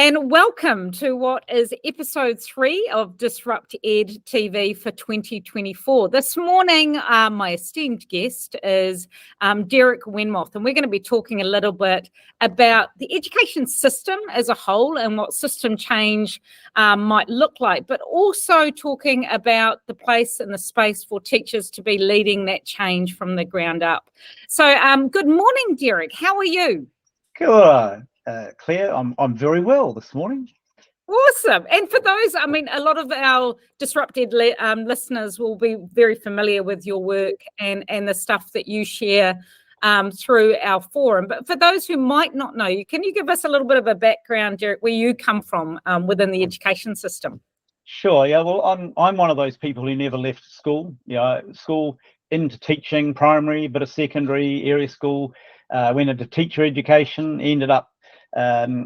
And welcome to what is episode 3 of DisruptEDTV for 2024. This morning, my esteemed guest is Derek Wenmoth, and we're going to be talking a little bit about the education system as a whole and what system change might look like, but also talking about the place and the space for teachers to be leading that change from the ground up. So good morning, Derek. How are you? Good. Claire, I'm very well this morning. Awesome. And for those, I mean, a lot of our Disrupted listeners will be very familiar with your work and the stuff that you share through our forum. But for those who might not know you, can you give us a little bit of a background, Derek, where you come from within the education system? Sure. Yeah. Well, I'm one of those people who never left school. School into teaching, primary, bit of secondary, area school. Went into teacher education. Ended up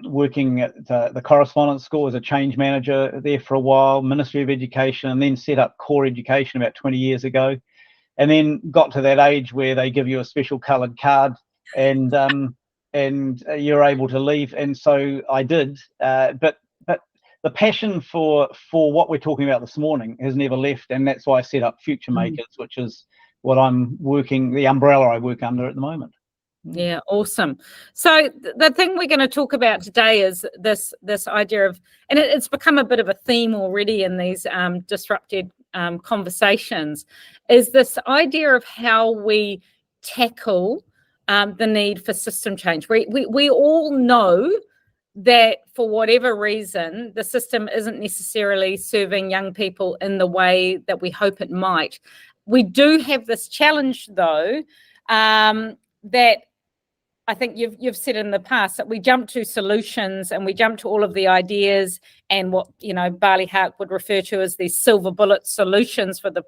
working at the correspondence school as a change manager there for a while, Ministry of Education, and then set up core education about 20 years ago. And then got to that age where they give you a special coloured card and you're able to leave. And so I did. But the passion for what we're talking about this morning has never left. And that's why I set up Future Makers, which is what I'm working, the umbrella I work under at the moment. Yeah, awesome. So the thing we're going to talk about today is this idea of, and it's become a bit of a theme already in these disrupted conversations, is this idea of how we tackle the need for system change. We all know that for whatever reason, the system isn't necessarily serving young people in the way that we hope it might. We do have this challenge, though, that I think you've said in the past, that we jump to solutions and we jump to all of the ideas and what Barley Hark would refer to as these silver bullet solutions for the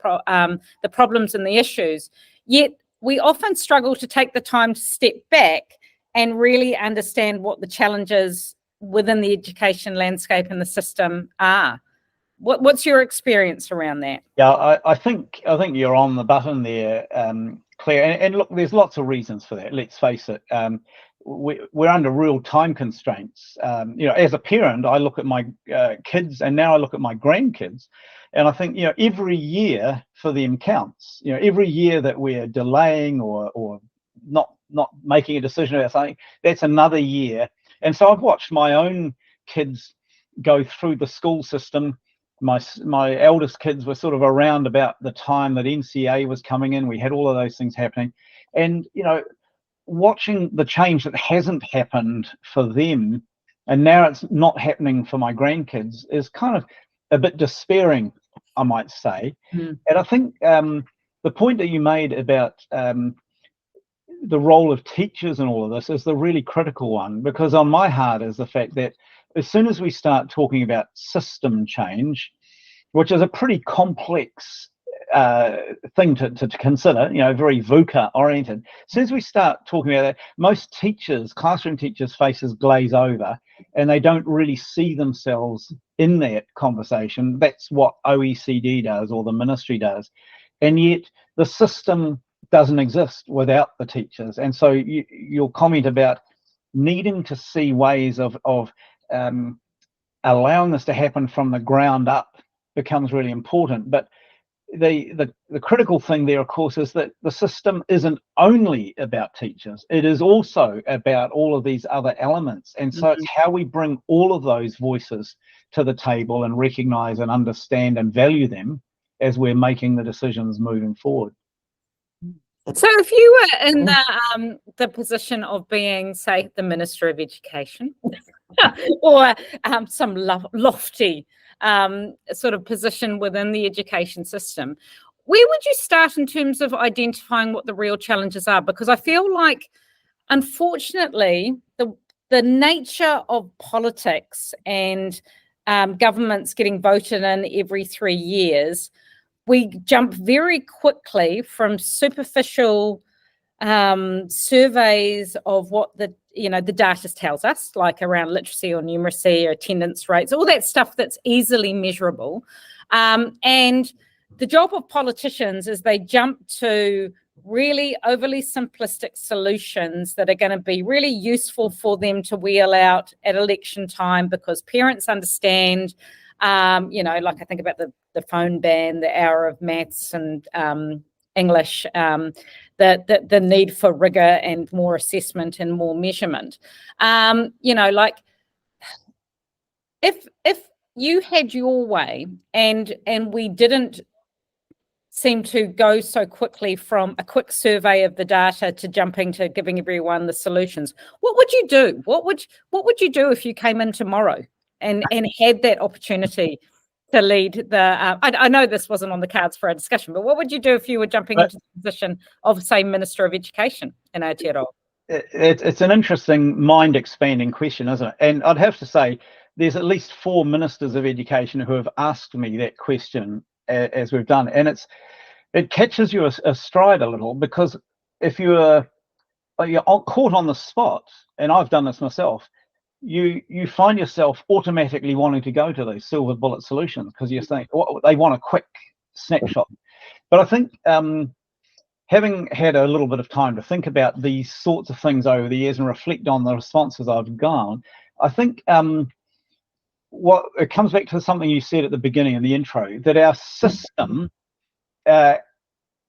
problems and the issues. Yet we often struggle to take the time to step back and really understand what the challenges within the education landscape and the system are. What's your experience around that? Yeah, I think you're on the button there, Claire. And look, there's lots of reasons for that. Let's face it. We're under real time constraints. As a parent, I look at my kids, and now I look at my grandkids, and I think every year for them counts. Every year that we're delaying or not making a decision about something, that's another year. And so I've watched my own kids go through the school system. My eldest kids were sort of around about the time that NCA was coming in. We had all of those things happening, and watching the change that hasn't happened for them, and now it's not happening for my grandkids, is kind of a bit despairing, I might say. And I think the point that you made about the role of teachers and all of this is the really critical one, because on my heart is the fact that as soon as we start talking about system change, which is a pretty complex thing to consider, very VUCA oriented, as soon as we start talking about that, most teachers, classroom teachers' faces glaze over and they don't really see themselves in that conversation. That's what OECD does or the ministry does. And yet the system doesn't exist without the teachers. And so your comment about needing to see ways of allowing this to happen from the ground up becomes really important. But the critical thing there, of course, is that the system isn't only about teachers. It is also about all of these other elements. And so it's how we bring all of those voices to the table and recognize and understand and value them as we're making the decisions moving forward. So if you were in the position of being, say, the Minister of Education or some lofty sort of position within the education system, where would you start in terms of identifying what the real challenges are? Because I feel like, unfortunately, the nature of politics and governments getting voted in every 3 years, we jump very quickly from superficial surveys of what the data tells us, like around literacy or numeracy or attendance rates, all that stuff that's easily measurable. And the job of politicians is they jump to really overly simplistic solutions that are going to be really useful for them to wheel out at election time, because parents understand, like I think about the phone ban, the hour of maths and English, the need for rigor and more assessment and more measurement. Like if you had your way and we didn't seem to go so quickly from a quick survey of the data to jumping to giving everyone the solutions, what would you do? What would you do if you came in tomorrow and had that opportunity to lead the? I know this wasn't on the cards for our discussion, but what would you do if you were jumping into the position of, say, Minister of Education in Aotearoa? It's an interesting, mind-expanding question, isn't it? And I'd have to say, there's at least 4 ministers of education who have asked me that question as we've done, and it catches you astride a little, because if you're caught on the spot, and I've done this myself, you find yourself automatically wanting to go to those silver bullet solutions because you think they want a quick snapshot. But I think having had a little bit of time to think about these sorts of things over the years and reflect on the responses I've gotten, I think what it comes back to something you said at the beginning of the intro, that our system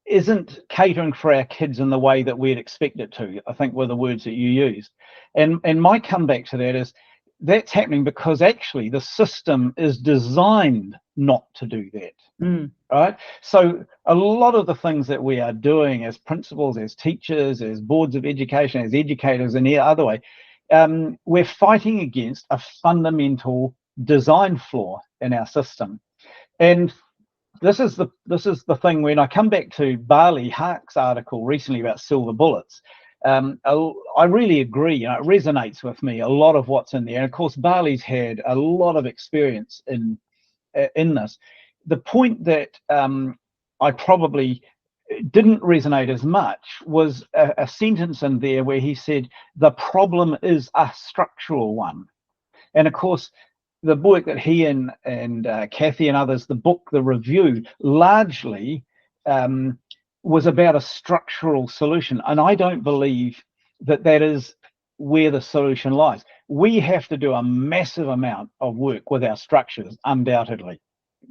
isn't catering for our kids in the way that we'd expect it to, I think were the words that you used. And my comeback to that is that's happening because actually the system is designed not to do that. Right? So a lot of the things that we are doing as principals, as teachers, as boards of education, as educators in any other way, we're fighting against a fundamental design flaw in our system. And this is the thing, when I come back to Barley Hark's article recently about silver bullets, I really agree. It resonates with me, a lot of what's in there. And of course, Barley's had a lot of experience in this. The point that I probably didn't resonate as much was a sentence in there where he said, the problem is a structural one. And of course, the book that he and Kathy and others, the book, the review, largely was about a structural solution. And I don't believe that is where the solution lies. We have to do a massive amount of work with our structures, undoubtedly.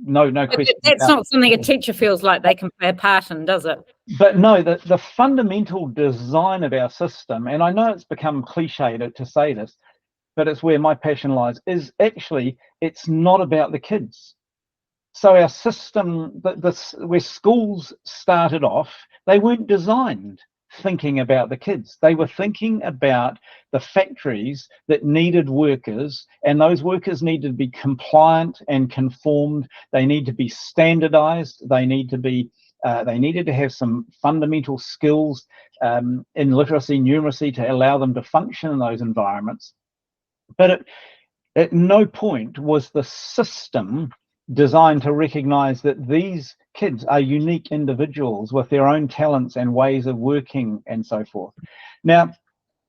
No question. That's not something a teacher feels like they can play a part in, does it? But no, the fundamental design of our system, and I know it's become cliche to say this, but it's where my passion lies, is actually, it's not about the kids. So our system, where schools started off, they weren't designed thinking about the kids. They were thinking about the factories that needed workers, and those workers needed to be compliant and conformed. They need to be standardized. They need to be they needed to have some fundamental skills in literacy, numeracy, to allow them to function in those environments. But at no point was the system designed to recognize that these kids are unique individuals with their own talents and ways of working and so forth. Now,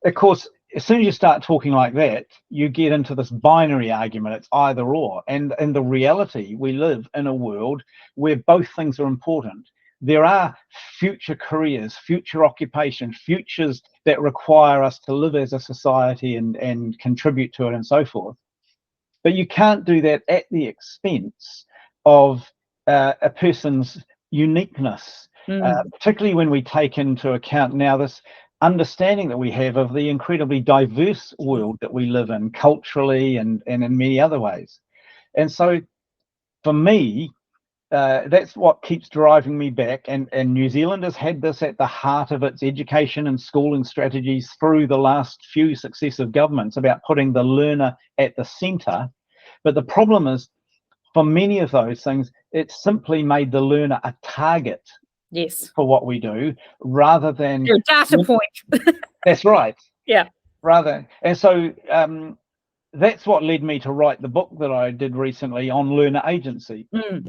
of course, as soon as you start talking like that, you get into this binary argument. It's either or. And in the reality, we live in a world where both things are important. There are future careers, future occupations, futures that require us to live as a society and contribute to it and so forth. But you can't do that at the expense of a person's uniqueness, particularly when we take into account now this understanding that we have of the incredibly diverse world that we live in culturally and in many other ways. And so for me, that's what keeps driving me back, and New Zealand has had this at the heart of its education and schooling strategies through the last few successive governments, about putting the learner at the centre. But the problem is, for many of those things, it's simply made the learner a target for what we do, rather than your data point. That's right. Yeah. And so that's what led me to write the book that I did recently on learner agency,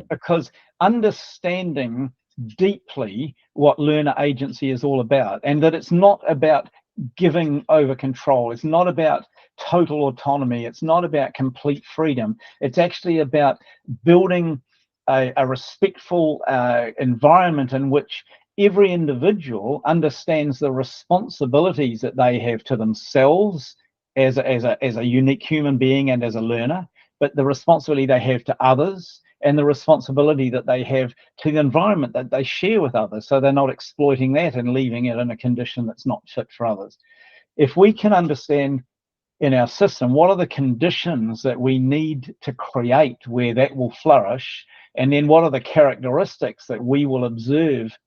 because understanding deeply what learner agency is all about, and that it's not about giving over control, it's not about total autonomy, it's not about complete freedom, it's actually about building a respectful environment in which every individual understands the responsibilities that they have to themselves as a unique human being and as a learner, but the responsibility they have to others and the responsibility that they have to the environment that they share with others, so they're not exploiting that and leaving it in a condition that's not fit for others. If we can understand in our system what are the conditions that we need to create where that will flourish, and then what are the characteristics that we will observe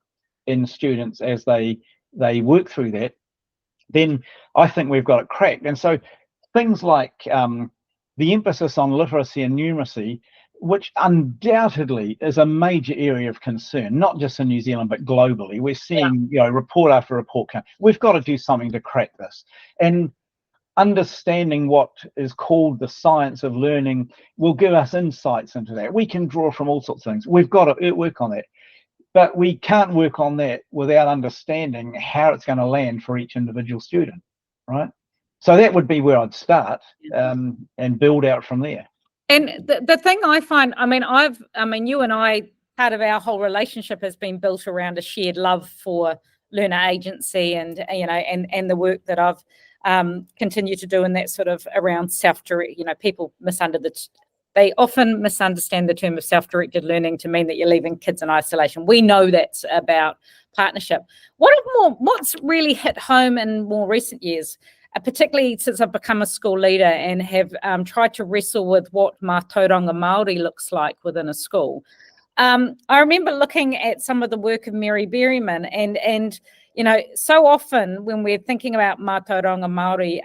in students as they work through that, then I think we've got it cracked. And so things like the emphasis on literacy and numeracy, which undoubtedly is a major area of concern, not just in New Zealand, but globally. We're seeing, report after report come. We've got to do something to crack this. And understanding what is called the science of learning will give us insights into that. We can draw from all sorts of things. We've got to work on that. But we can't work on that without understanding how it's going to land for each individual student, right? So that would be where I'd start, and build out from there. And the thing I find, I mean, you and I, part of our whole relationship has been built around a shared love for learner agency, and and the work that I've continued to do in that sort of around self-direct. People they often misunderstand the term of self-directed learning to mean that you're leaving kids in isolation. We know that's about partnership. What's really hit home in more recent years, particularly since I've become a school leader and have tried to wrestle with what Mātauranga Māori looks like within a school. I remember looking at some of the work of Mary Berryman, and so often when we're thinking about Mātauranga Māori,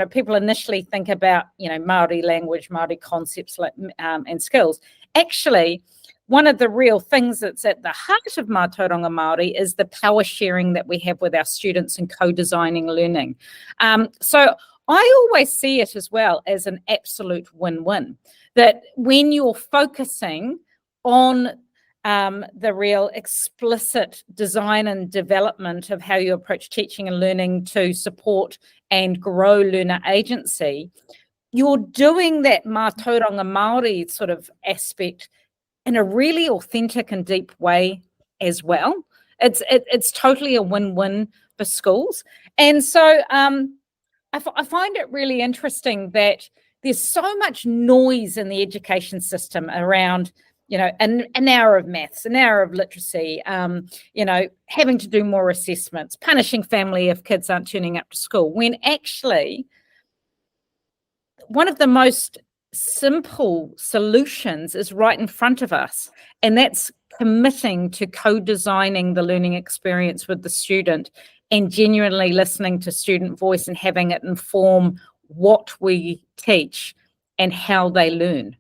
people initially think about, Māori language, Māori concepts and skills. Actually, one of the real things that's at the heart of Mātauranga Māori is the power sharing that we have with our students in co-designing learning. So I always see it as well as an absolute win-win, that when you're focusing on the real explicit design and development of how you approach teaching and learning to support and grow learner agency, you're doing that Mātauranga Māori sort of aspect in a really authentic and deep way as well. It's totally a win-win for schools. And so I find it really interesting that there's so much noise in the education system around an hour of maths, an hour of literacy, having to do more assessments, punishing family if kids aren't turning up to school, when actually one of the most simple solutions is right in front of us, and that's committing to co-designing the learning experience with the student and genuinely listening to student voice and having it inform what we teach and how they learn.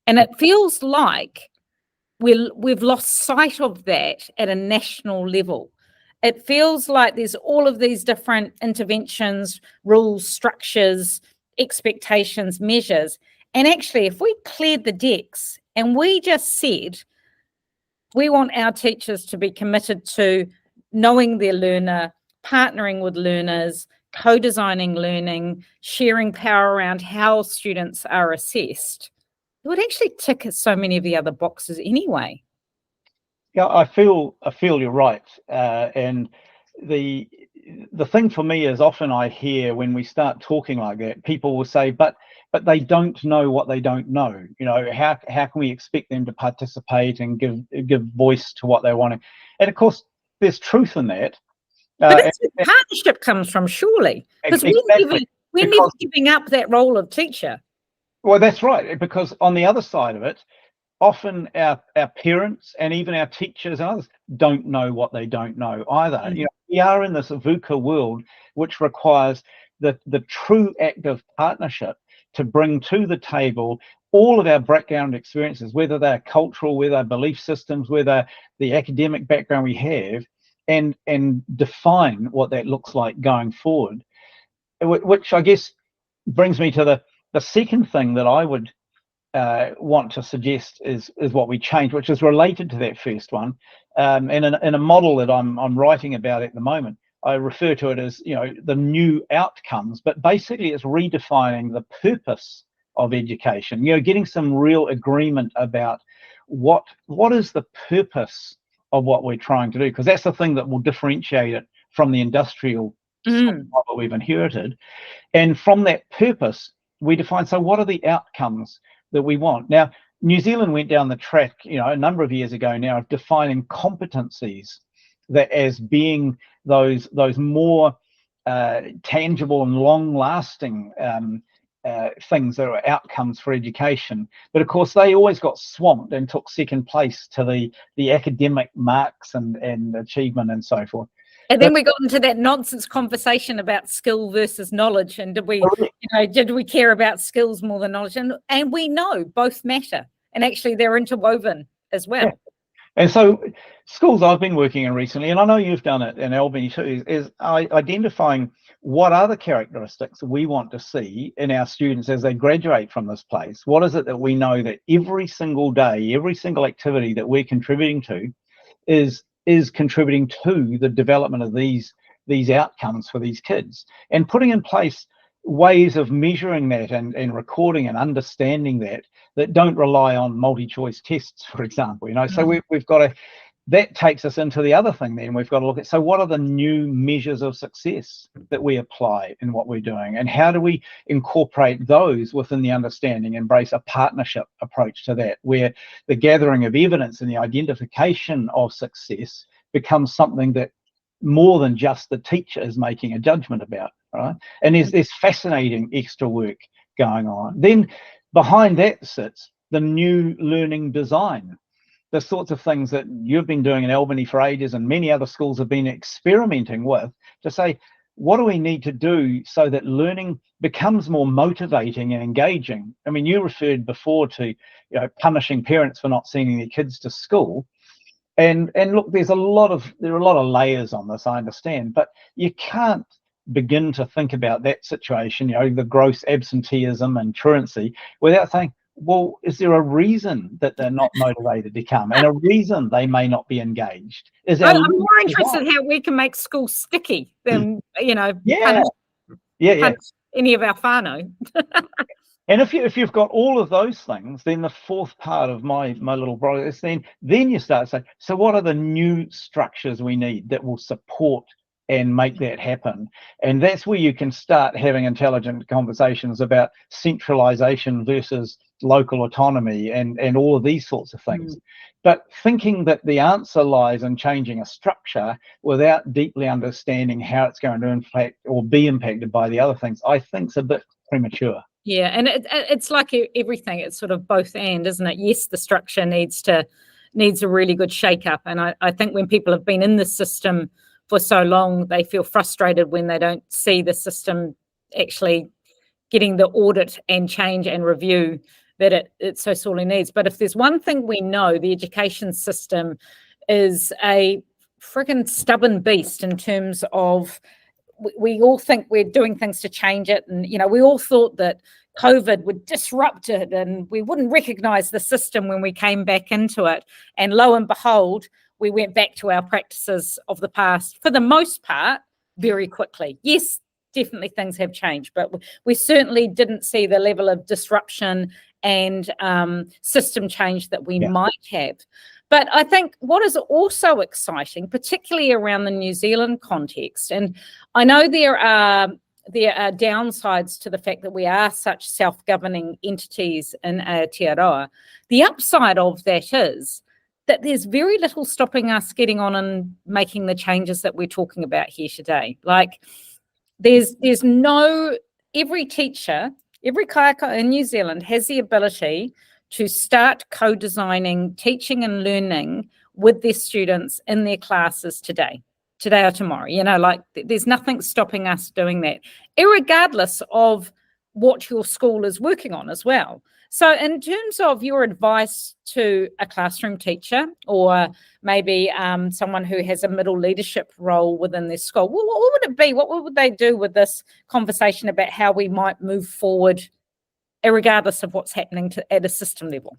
And it feels like we've lost sight of that at a national level. It feels like there's all of these different interventions, rules, structures, expectations, measures. And actually, if we cleared the decks and we just said, we want our teachers to be committed to knowing their learner, partnering with learners, co-designing learning, sharing power around how students are assessed, it would actually tick so many of the other boxes anyway. Yeah, I feel you're right. And the thing for me is often I hear when we start talking like that, people will say, but they don't know what they don't know. How can we expect them to participate and give voice to what they want? And of course, there's truth in that. But that's where partnership comes from, surely. Because we're never giving up that role of teacher. Well, that's right, because on the other side of it, often our parents and even our teachers and others don't know what they don't know either. Mm-hmm. We are in this VUCA world, which requires the true act of partnership to bring to the table all of our background experiences, whether they're cultural, whether they're belief systems, whether the academic background we have, and define what that looks like going forward, which I guess brings me to the second thing that I would want to suggest is what we change, which is related to that first one. And in a model that I'm writing about at the moment, I refer to it as the new outcomes, but basically it's redefining the purpose of education. Getting some real agreement about what is the purpose of what we're trying to do, because that's the thing that will differentiate it from the industrial model we've inherited. And from that purpose, we define, so what are the outcomes that we want? Now, New Zealand went down the track, a number of years ago now, of defining competencies that as being those more tangible and long-lasting things that are outcomes for education. But of course, they always got swamped and took second place to the academic marks and achievement and so forth. And then we got into that nonsense conversation about skill versus knowledge, and did we care about skills more than knowledge? And we know both matter, and actually they're interwoven as well. Yeah. And so schools I've been working in recently, and I know you've done it in Albany too, is identifying what are the characteristics we want to see in our students as they graduate from this place. What is it that we know that every single day, every single activity that we're contributing to is contributing to the development of these outcomes for these kids, and putting in place ways of measuring that and recording and understanding that don't rely on multi-choice tests, for example. So we've got to, that takes us into the other thing. Then we've got to look at, so what are the new measures of success that we apply in what we're doing, and how do we incorporate those within the understanding, embrace a partnership approach to that, where the gathering of evidence and the identification of success becomes something that more than just the teacher is making a judgment about, right? And there's fascinating extra work going on. Then behind that sits the new learning design, the sorts of things that you've been doing in Albany for ages and many other schools have been experimenting with, to say, what do we need to do so that learning becomes more motivating and engaging? I mean, you referred before to punishing parents for not sending their kids to school. And look, there are a lot of layers on this, I understand, but you can't begin to think about that situation, the gross absenteeism and truancy, without saying, well, is there a reason that they're not motivated to come, and a reason they may not be engaged? I'm more interested in how we can make schools sticky than punish any of our whānau. And if you've got all of those things, then the fourth part of my little project is then you start saying, so what are the new structures we need that will support and make that happen? And that's where you can start having intelligent conversations about centralization versus local autonomy and all of these sorts of things. But thinking that the answer lies in changing a structure without deeply understanding how it's going to impact or be impacted by the other things, I think is a bit premature. Yeah, and it's like everything. It's sort of both and, isn't it? Yes, the structure needs a really good shake-up. And I think when people have been in the system for so long, they feel frustrated when they don't see the system actually getting the audit and change and review that it so sorely needs. But if there's one thing we know, the education system is a friggin' stubborn beast in terms of, we all think we're doing things to change it. And, we all thought that COVID would disrupt it and we wouldn't recognize the system when we came back into it. And lo and behold, we went back to our practices of the past, for the most part, very quickly. Yes, definitely things have changed, but we certainly didn't see the level of disruption and system change that we might have. But I think what is also exciting, particularly around the New Zealand context, and I know there are downsides to the fact that we are such self-governing entities in Aotearoa. The upside of that is that there's very little stopping us getting on and making the changes that we're talking about here today. Like, there's no, every teacher, every kaiaka in New Zealand has the ability to start co-designing teaching and learning with their students in their classes today or tomorrow. There's nothing stopping us doing that, irregardless of what your school is working on as well. So in terms of your advice to a classroom teacher, or maybe someone who has a middle leadership role within their school, what would it be? What would they do with this conversation about how we might move forward, regardless of what's happening at a system level?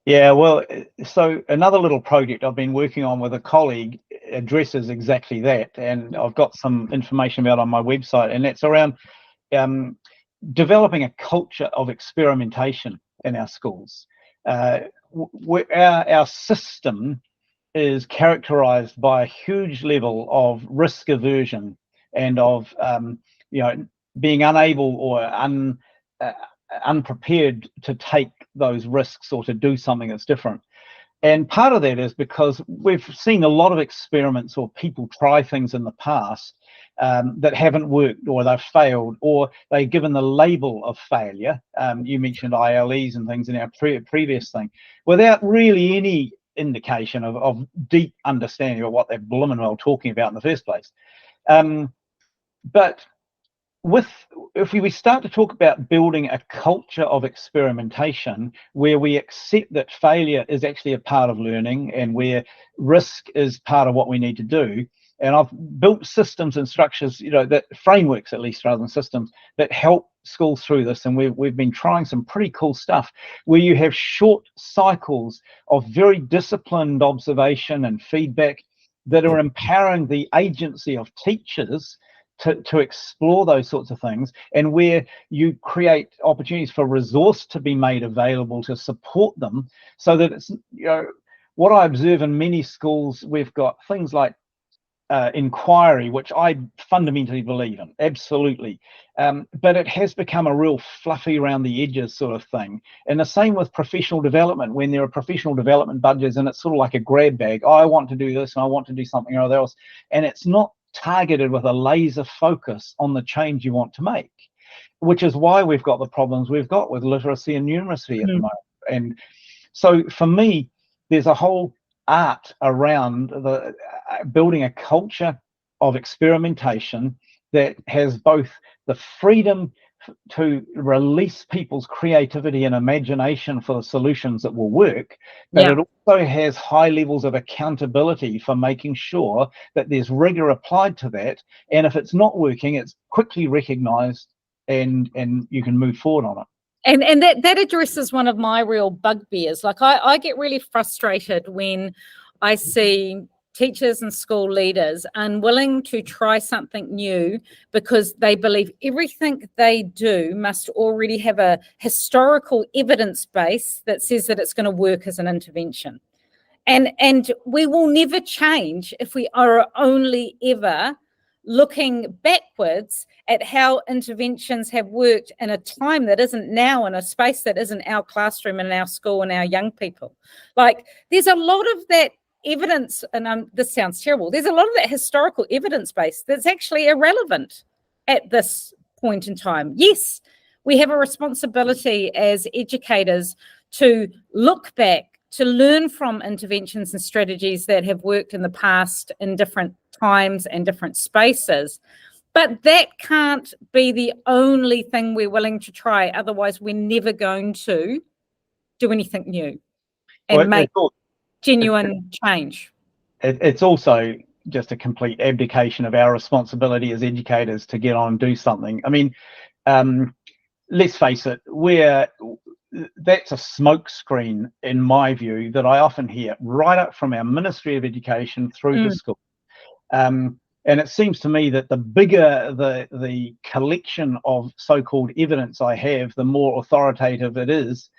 Yeah, well, so another little project I've been working on with a colleague addresses exactly that, and I've got some information about it on my website, and that's around developing a culture of experimentation in our schools. Our system is characterized by a huge level of risk aversion and of being unable or unprepared to take those risks or to do something that's different. And part of that is because we've seen a lot of experiments or people try things in the past that haven't worked, or they've failed, or they're given the label of failure. You mentioned ILEs and things in our previous thing, without really any indication of deep understanding of what they're blooming well talking about in the first place. But if we start to talk about building a culture of experimentation where we accept that failure is actually a part of learning and where risk is part of what we need to do, and I've built systems and structures, that frameworks at least rather than systems, that help schools through this, and we've been trying some pretty cool stuff where you have short cycles of very disciplined observation and feedback that are empowering the agency of teachers to explore those sorts of things, and where you create opportunities for resource to be made available to support them, so that it's, what I observe in many schools, we've got things like inquiry, which I fundamentally believe in, absolutely, but it has become a real fluffy around the edges sort of thing. And the same with professional development, when there are professional development budgets and it's sort of like a grab bag. I want to do this and I want to do something or other else, and it's not targeted with a laser focus on the change you want to make, which is why we've got the problems we've got with literacy and numeracy at the moment. And so for me, there's a whole art around the building a culture of experimentation that has both the freedom to release people's creativity and imagination for the solutions that will work, but it also has high levels of accountability for making sure that there's rigor applied to that, and if it's not working, it's quickly recognized and you can move forward on it. And that addresses one of my real bugbears. Like I get really frustrated when I see teachers and school leaders unwilling to try something new because they believe everything they do must already have a historical evidence base that says that it's going to work as an intervention. And we will never change if we are only ever looking backwards at how interventions have worked in a time that isn't now, in a space that isn't our classroom and our school and our young people. Like, there's a lot of that evidence, and this sounds terrible, there's a lot of that historical evidence base that's actually irrelevant at this point in time. Yes, we have a responsibility as educators to look back, to learn from interventions and strategies that have worked in the past in different times and different spaces. But that can't be the only thing we're willing to try. Otherwise, we're never going to do anything new and make genuine change. It's also just a complete abdication of our responsibility as educators to get on and do something. I mean, let's face it, that's a smokescreen, in my view, that I often hear right up from our Ministry of Education through to school. And it seems to me that the bigger the collection of so-called evidence I have, the more authoritative it is.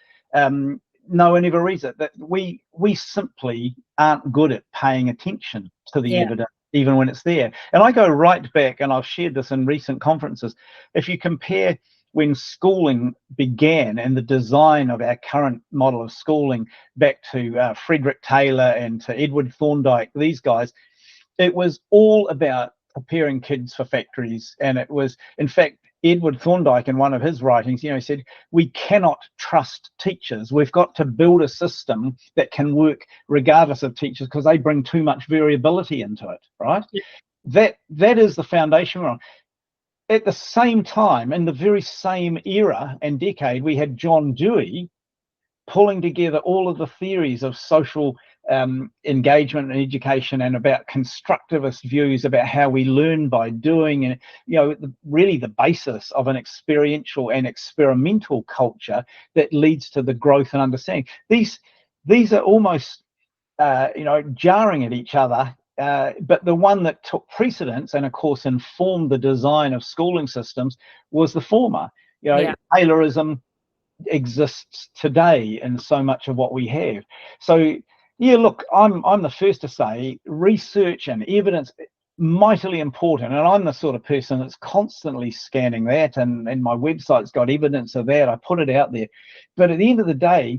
No one ever reads it. That we simply aren't good at paying attention to the evidence, even when it's there. And I go right back, and I've shared this in recent conferences. If you compare when schooling began and the design of our current model of schooling back to Frederick Taylor and to Edward Thorndike, these guys, it was all about preparing kids for factories. And it was, in fact, Edward Thorndike, in one of his writings, he said, we cannot trust teachers. We've got to build a system that can work regardless of teachers, because they bring too much variability into it, right? Yeah. That is the foundation we're on. At the same time, in the very same era and decade, we had John Dewey pulling together all of the theories of social engagement and education, and about constructivist views about how we learn by doing, and really the basis of an experiential and experimental culture that leads to the growth and understanding. These are almost jarring at each other, but the one that took precedence and of course informed the design of schooling systems was the former. Taylorism exists today in so much of what we have. So Yeah, look, I'm the first to say research and evidence mightily important, and I'm the sort of person that's constantly scanning that, and my website's got evidence of that. I put it out there, but at the end of the day,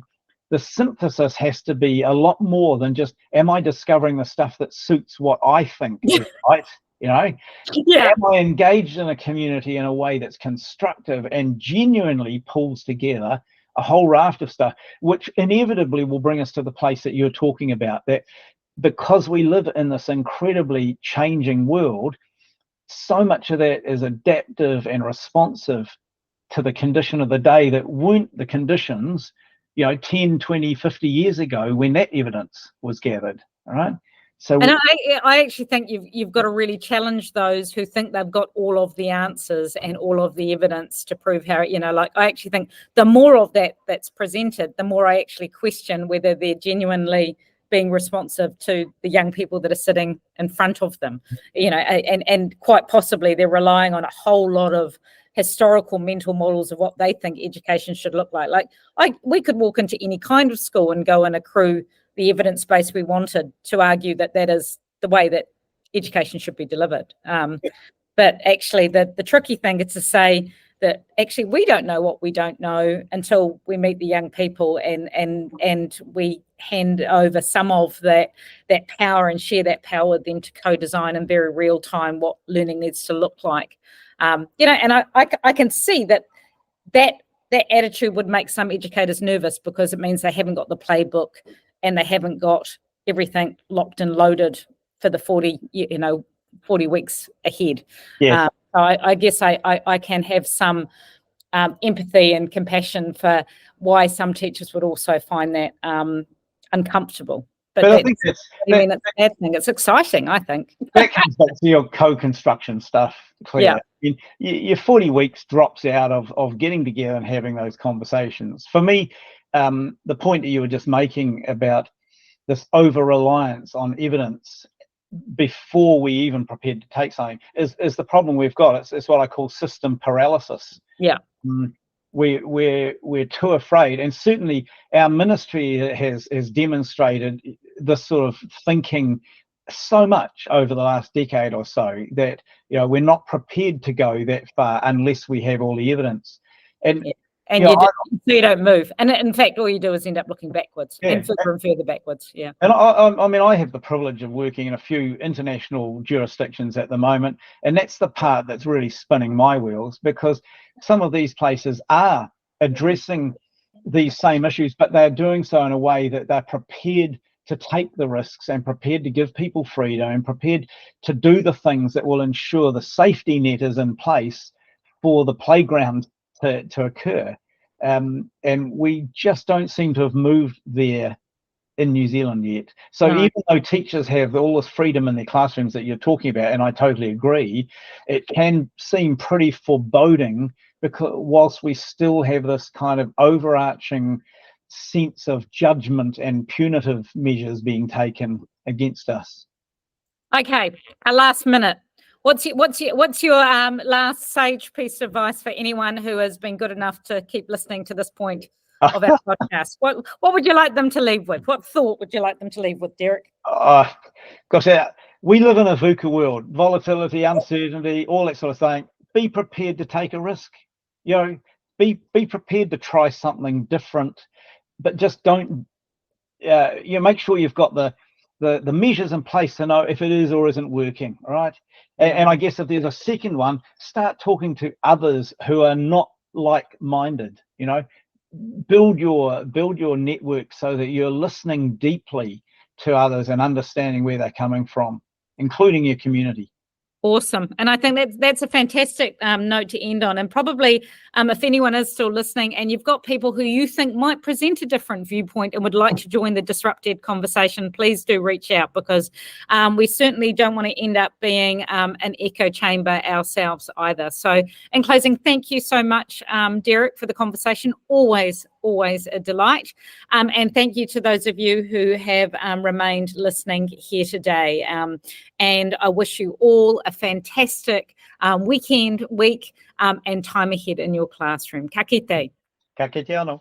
the synthesis has to be a lot more than just, am I discovering the stuff that suits what I think is right? Yeah. Am I engaged in a community in a way that's constructive and genuinely pulls together a whole raft of stuff, which inevitably will bring us to the place that you're talking about, that because we live in this incredibly changing world, so much of that is adaptive and responsive to the condition of the day that weren't the conditions 10, 20, 50 years ago when that evidence was gathered. All right. So, and I actually think you've got to really challenge those who think they've got all of the answers and all of the evidence to prove how, like, I actually think the more of that's presented, the more I actually question whether they're genuinely being responsive to the young people that are sitting in front of them, and quite possibly they're relying on a whole lot of historical mental models of what they think education should look like. Like, we could walk into any kind of school and go and accrue the evidence base we wanted to argue that is the way that education should be delivered. But actually, the tricky thing is to say that actually we don't know what we don't know until we meet the young people and we hand over some of that power and share that power with them to co-design in very real time what learning needs to look like. And I can see that attitude would make some educators nervous, because it means they haven't got the playbook and they haven't got everything locked and loaded for the 40 weeks ahead. yes. So I guess I can have some empathy and compassion for why some teachers would also find that uncomfortable. But I think it's a bad thing. It's exciting, I think. That comes back to your co-construction stuff, Claire. Yeah. Your 40 weeks drops out of getting together and having those conversations. For me, the point that you were just making about this over-reliance on evidence before we even prepared to take something is the problem we've got. It's what I call system paralysis. Yeah. We're too afraid, and certainly our ministry has demonstrated this sort of thinking so much over the last decade or so that we're not prepared to go that far unless we have all the evidence. And you don't move, and in fact all you do is end up looking backwards and further backwards. Yeah. And I mean, I have the privilege of working in a few international jurisdictions at the moment, and that's the part that's really spinning my wheels, because some of these places are addressing these same issues, but they're doing so in a way that they're prepared to take the risks and prepared to give people freedom and prepared to do the things that will ensure the safety net is in place for the playground to occur. And we just don't seem to have moved there in New Zealand yet. So no. Even though teachers have all this freedom in their classrooms that you're talking about, and I totally agree, it can seem pretty foreboding, because whilst we still have this kind of overarching sense of judgment and punitive measures being taken against us. Okay, our last minute. What's your last sage piece of advice for anyone who has been good enough to keep listening to this point of our podcast? What would you like them to leave with? What thought would you like them to leave with, Derek? Gosh, we live in a VUCA world. Volatility, uncertainty, all that sort of thing. Be prepared to take a risk. Be prepared to try something different, but just don't. Make sure you've got the measures in place to know if it is or isn't working. All right. And I guess if there's a second one, start talking to others who are not like-minded. Build your network so that you're listening deeply to others and understanding where they're coming from, including your community. Awesome. And I think that's a fantastic note to end on. And probably if anyone is still listening and you've got people who you think might present a different viewpoint and would like to join the DisruptEd conversation, please do reach out, because we certainly don't want to end up being an echo chamber ourselves either. So in closing, thank you so much, Derek, for the conversation. Always a delight. And thank you to those of you who have remained listening here today. And I wish you all a fantastic week, and time ahead in your classroom. Ka kite. Ka kite anō.